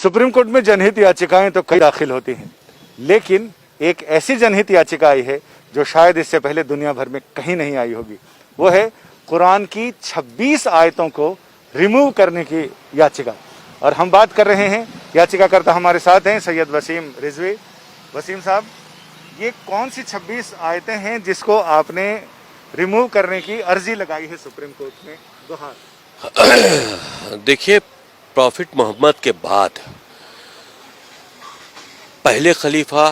Supreme court में जनहित याचिकाएं तो कई दाखिल होती हैं, लेकिन एक ऐसी जनहित याचिका आई है जो शायद इससे पहले दुनिया भर में कहीं नहीं आई होगी। वो है कुरान की 26 आयतों को रिमूव करने की याचिका। और हम बात कर रहे हैं, याचिकाकर्ता हमारे साथ हैं सैयद वसीम रिजवी। वसीम साहब, ये कौन सी 26 आयतें हैं जिसको आपने रिमूव करने की अर्जी लगाई है सुप्रीम कोर्ट में? दोहार देखिए, प्रॉफिट मोहम्मद के बाद पहले खलीफा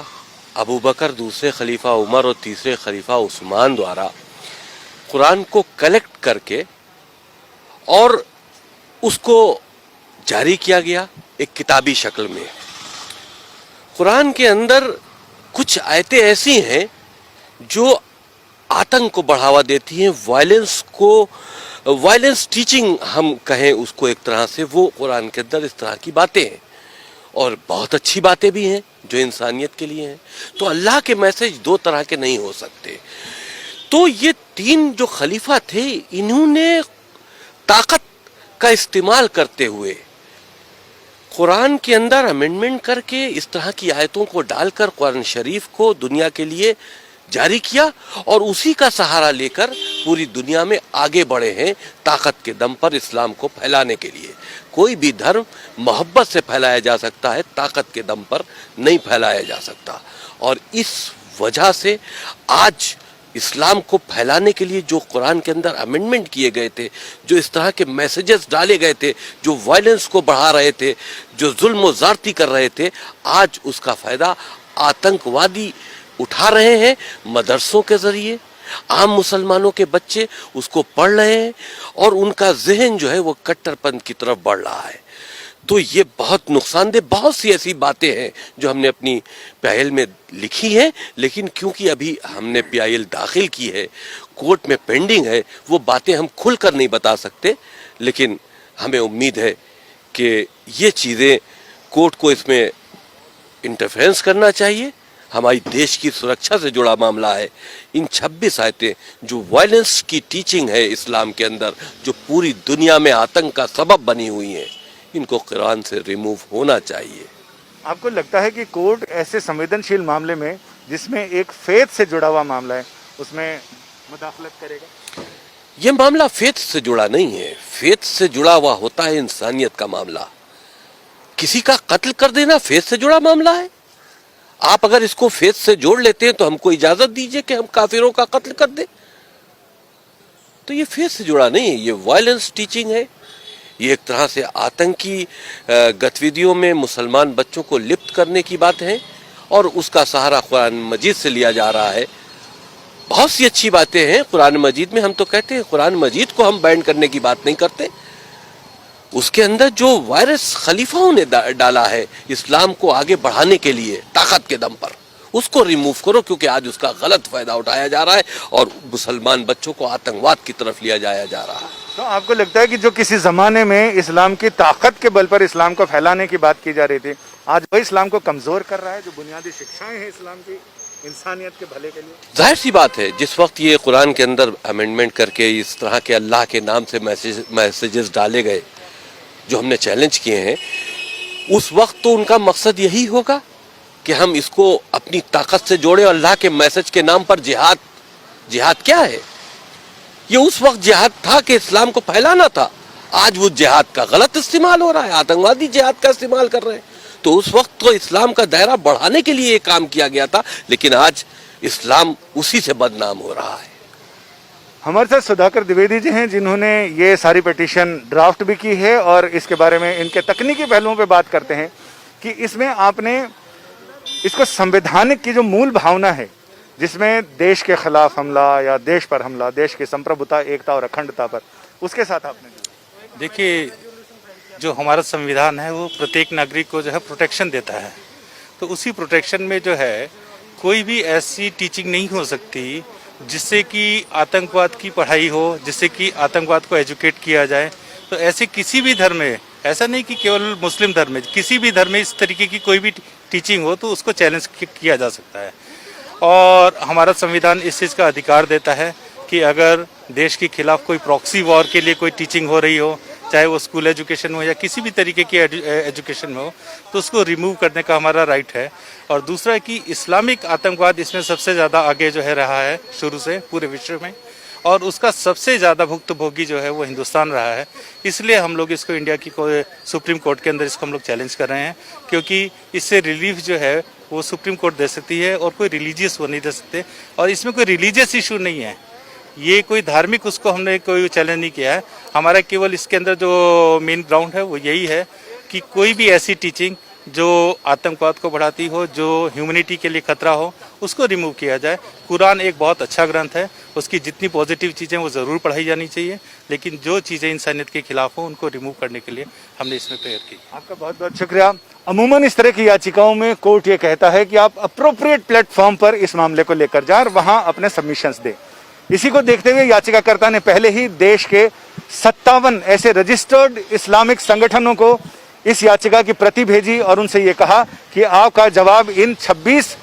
अबू बकर, दूसरे खलीफा उमर और तीसरे खलीफा उस्मान द्वारा कुरान को कलेक्ट करके और उसको जारी किया गया एक किताबी शक्ल में। कुरान के अंदर कुछ आयतें ऐसी हैं जो आतंक को बढ़ावा देती हैं, वायलेंस टीचिंग हम कहें उसको एक तरह से, वो कुरान के अंदर इस तरह की बातें हैं और बहुत अच्छी बातें भी हैं जो इंसानियत के लिए हैं। तो अल्लाह के मैसेज दो तरह के नहीं हो सकते। तो ये तीन जो खलीफा थे, इन्होंने ताकत का इस्तेमाल करते हुए कुरान के अंदर अमेंडमेंट करके इस तरह की आयतों को डालकर कुरान शरीफ को दुनिया के लिए जारी किया और उसी का सहारा लेकर पूरी दुनिया में आगे बढ़े हैं ताकत के दम पर इस्लाम को फैलाने के लिए। कोई भी धर्म मोहब्बत से फैलाया जा सकता है, ताकत के दम पर नहीं फैलाया जा सकता। और इस वजह से आज इस्लाम को फैलाने के लिए जो कुरान के अंदर अमेंडमेंट किए गए थे, जो इस तरह के मैसेजेस डाले गए थे, जो वायलेंस को बढ़ा रहे थे, जो जुल्म और ज़्यादती कर रहे थे, आज उसका फ़ायदा आतंकवादी उठा रहे हैं। मदरसों के ज़रिए आम मुसलमानों के बच्चे उसको पढ़ रहे हैं और उनका जहन जो है वो कट्टरपंथ की तरफ बढ़ रहा है। तो ये बहुत नुकसानदेह, बहुत सी ऐसी बातें हैं जो हमने अपनी PIL में लिखी हैं, लेकिन क्योंकि अभी हमने PIL दाखिल की है, कोर्ट में पेंडिंग है, वो बातें हम खुलकर नहीं बता सकते। लेकिन हमें उम्मीद है कि ये चीज़ें कोर्ट को इसमें इंटरफेरेंस करना चाहिए। हमारी देश की सुरक्षा से जुड़ा मामला है। इन 26 आयतें जो वायलेंस की टीचिंग है इस्लाम के अंदर, जो पूरी दुनिया में आतंक का सबब बनी हुई हैं, इनको कुरान से रिमूव होना चाहिए। आपको लगता है कि कोर्ट ऐसे संवेदनशील मामले में, जिसमें एक फेथ से जुड़ा हुआ मामला है, उसमें मुदाखलत करेगा? ये मामला फेथ से जुड़ा नहीं है। फेथ से जुड़ा हुआ होता है इंसानियत का मामला। किसी का कत्ल कर देना फेथ से जुड़ा मामला है। आप अगर इसको फेथ से जोड़ लेते हैं तो हमको इजाजत दीजिए कि हम काफिरों का कत्ल कर दें। तो ये फेथ से जुड़ा नहीं है, ये वायलेंस टीचिंग है। ये एक तरह से आतंकी गतिविधियों में मुसलमान बच्चों को लिप्त करने की बात है और उसका सहारा कुरान मजीद से लिया जा रहा है। बहुत सी अच्छी बातें हैं कुरान मजीद में। हम तो कहते हैं कुरान मजीद को हम बैन करने की बात नहीं करते। उसके अंदर जो वायरस खलीफाओं ने डाला है इस्लाम को आगे बढ़ाने के लिए ताकत के दम पर, उसको रिमूव करो, क्योंकि आज उसका गलत फायदा उठाया जा रहा है और मुसलमान बच्चों को आतंकवाद की तरफ लिया जाया जा रहा है। तो आपको लगता है कि जो किसी जमाने में इस्लाम की ताकत के बल पर इस्लाम को फैलाने की बात की जा रही थी, आज वही इस्लाम को कमजोर कर रहा है? जो बुनियादी शिक्षाएं हैं इस्लाम की इंसानियत के भले के लिए, जाहिर सी बात है जिस वक्त ये कुरान के अंदर अमेंडमेंट करके इस तरह के अल्लाह के नाम से मैसेजेस डाले गए जो हमने चैलेंज किए हैं, उस वक्त तो उनका मकसद यही होगा कि हम इसको अपनी ताकत से जोड़ें। अल्लाह के मैसेज के नाम पर जिहाद क्या है? ये उस वक्त जिहाद था कि इस्लाम को फैलाना था। आज वो जिहाद का गलत इस्तेमाल हो रहा है, आतंकवादी जिहाद का इस्तेमाल कर रहे हैं। तो उस वक्त तो इस्लाम का दायरा बढ़ाने के लिए ये काम किया गया था, लेकिन आज इस्लाम उसी से बदनाम हो रहा है। हमारे साथ सुधाकर द्विवेदी जी हैं, जिन्होंने ये सारी पिटीशन ड्राफ्ट भी की है और इसके बारे में इनके तकनीकी पहलुओं पे बात करते हैं कि इसमें आपने इसको संवैधानिक की जो मूल भावना है, जिसमें देश के खिलाफ हमला या देश पर हमला, देश की संप्रभुता, एकता और अखंडता पर, उसके साथ आपने देखिए, जो हमारा संविधान है वो प्रत्येक नागरिक को जो है प्रोटेक्शन देता है। तो उसी प्रोटेक्शन में जो है कोई भी ऐसी टीचिंग नहीं हो सकती जिससे कि आतंकवाद की पढ़ाई हो, जिससे कि आतंकवाद को एजुकेट किया जाए। तो ऐसे किसी भी धर्म में, ऐसा नहीं कि केवल मुस्लिम धर्म में, किसी भी धर्म में इस तरीके की कोई भी टीचिंग हो तो उसको चैलेंज किया जा सकता है। और हमारा संविधान इस चीज़ का अधिकार देता है कि अगर देश के खिलाफ कोई प्रॉक्सी वॉर के लिए कोई टीचिंग हो रही हो चाहे वो स्कूल एजुकेशन में हो या किसी भी तरीके की एजुकेशन में हो, तो उसको रिमूव करने का हमारा राइट है। और दूसरा कि इस्लामिक आतंकवाद इसमें सबसे ज़्यादा आगे जो है रहा है शुरू से पूरे विश्व में, और उसका सबसे ज़्यादा भुक्तभोगी जो है वो हिंदुस्तान रहा है। इसलिए हम लोग इसको इंडिया की सुप्रीम कोर्ट के अंदर इसको हम लोग चैलेंज कर रहे हैं, क्योंकि इससे रिलीफ जो है वो सुप्रीम कोर्ट दे सकती है और कोई रिलीजियस वो नहीं दे सकते। और इसमें कोई रिलीजियस इशू नहीं है, ये कोई धार्मिक उसको हमने कोई चैलेंज नहीं किया है। हमारा केवल इसके अंदर जो मेन ग्राउंड है वो यही है कि कोई भी ऐसी टीचिंग जो आतंकवाद को बढ़ाती हो, जो ह्यूमैनिटी के लिए खतरा हो, उसको रिमूव किया जाए। कुरान एक बहुत अच्छा ग्रंथ है, उसकी जितनी पॉजिटिव चीज़ें वो ज़रूर पढ़ाई जानी चाहिए, लेकिन जो चीज़ें इंसानियत के खिलाफ हो उनको रिमूव करने के लिए हमने इसमें प्रेयर की। आपका बहुत बहुत शुक्रिया। अमूमन इस तरह की याचिकाओं में कोर्ट ये कहता है कि आप अप्रोप्रिएट प्लेटफॉर्म पर इस मामले को लेकर जाएं और वहां अपने सबमिशंस दें। इसी को देखते हुए याचिकाकर्ता ने पहले ही देश के 57 ऐसे रजिस्टर्ड इस्लामिक संगठनों को इस याचिका की प्रति भेजी और उनसे ये कहा कि आपका जवाब इन 26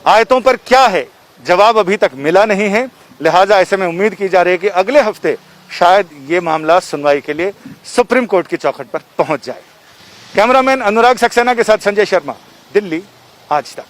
आयतों पर क्या है, जवाब अभी तक मिला नहीं है। लिहाजा ऐसे में उम्मीद की जा रही है कि अगले हफ्ते शायद ये मामला सुनवाई के लिए सुप्रीम कोर्ट की चौखट पर पहुंच जाए। कैमरामैन अनुराग सक्सेना के साथ संजय शर्मा, दिल्ली, आज तक।